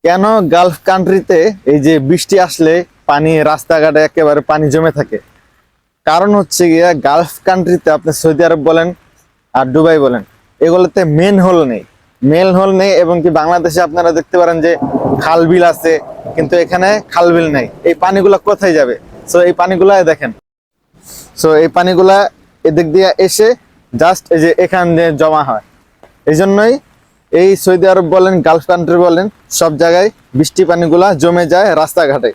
কেন গালফ কান্ট্রিতে এই যে বৃষ্টি আসলে পানি রাস্তাঘাটে একেবারে পানি জমে থাকে? কারণ হচ্ছে গিয়া গালফ কান্ট্রিতে আপনি সৌদি আরব বলেন আর দুবাই বলেন, এগুলোতে মেন হোল নেই। মেন হোল নেই, এবং কি বাংলাদেশে আপনারা দেখতে পারেন যে খাল বিল আছে, কিন্তু এখানে খাল বিল নেই। এই পানিগুলা কোথায় যাবে? সো এই পানিগুলা দেখেন, সো এই পানিগুলা এদিক দিয়ে এসে জাস্ট এই যে এখান দিয়ে জমা হয়। এই জন্যই এই সৌদি আরব বলেন, গালফ কান্ট্রি বলেন, সব জায়গায় বৃষ্টি পানিগুলা জমে যায় রাস্তাঘাটে।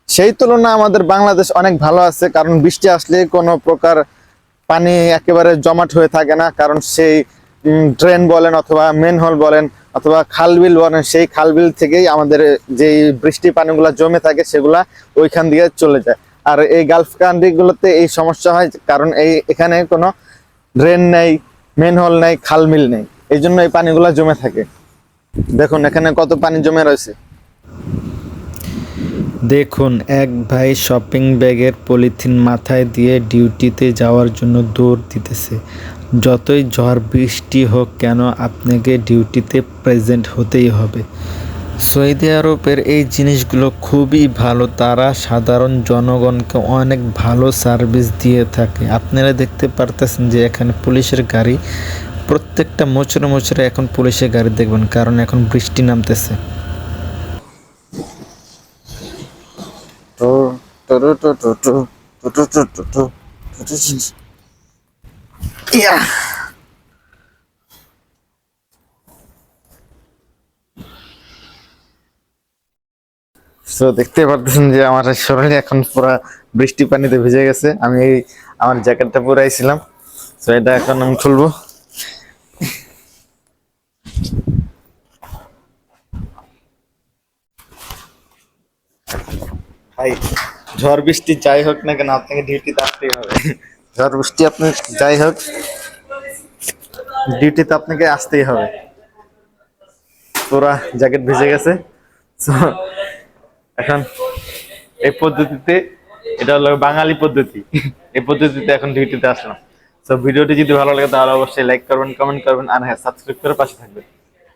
সেই তুলনায় আমাদের বাংলাদেশ অনেক ভালো আছে, কারণ বৃষ্টি আসলে কোনো প্রকার পানি একেবারে জমাট হয়ে থাকে না। কারণ সেই ড্রেন বলেন অথবা মেন হোল বলেন অথবা খালবিল বলেন, সেই খালবিল থেকেই আমাদের যেই বৃষ্টি পানিগুলা জমে থাকে সেগুলা ওইখান দিয়ে চলে যায়। আর এই গালফ কান্ট্রিগুলোতে এই সমস্যা হয়, কারণ এখানে কোনো ড্রেন নেই, মেন হোল নেই, খালবিল নেই। এই জন্য এই পানিগুলা জমে থাকে। দেখুন এখানে কত পানি জমে রয়েছে। দেখুন, এক ভাই শপিং ব্যাগের পলিথিন মাথায় দিয়ে ডিউটিতে যাওয়ার জন্য দৌড় দিতেছে। যতই ঝড় বৃষ্টি হোক কেন, আপনাকে ডিউটিতে প্রেজেন্ট হতেই হবে। সৌদি আরবের এই জিনিসগুলো খুবই ভালো, তারা সাধারণ জনগণকে অনেক ভালো সার্ভিস দিয়ে থাকে। আপনারা দেখতে পারতেছেন যে এখানে পুলিশের গাড়ি, প্রত্যেকটা মোচড়ে মোচড়ে এখন পুলিশের গাড়ি দেখবেন, কারণ এখন বৃষ্টি নামতেছে। তো তো তো তো তো তো তো তো তো তো তো তো। ইয়া। তো দেখতে পারতেছেন যে আমার শরীর এখন পুরা বৃষ্টি পানিতে ভিজে গেছে। আমি আমার জ্যাকেটটা পরাইছিলাম, তো এটা এখন আমি খুলবো। ভাই, ঝড় বৃষ্টি যাই হোক না কেন আপনাকে ডিউটিতে আসতেই হবে। ঝড় বৃষ্টি আপনি যাই হোক, ডিউটিতে আপনাকে আসতেই হবে। পুরা জ্যাকেট ভিজে গেছে। তো এখন এই পদ্ধতিতে, এটা হলো বাঙালি পদ্ধতি, এই পদ্ধতিতে এখন ডিউটিতে আসলাম। তো ভিডিওটি যদি ভালো লাগে তাহলে অবশ্যই লাইক করবেন, কমেন্ট করবেন, আর হ্যাঁ, সাবস্ক্রাইব করে পাশে থাকবেন।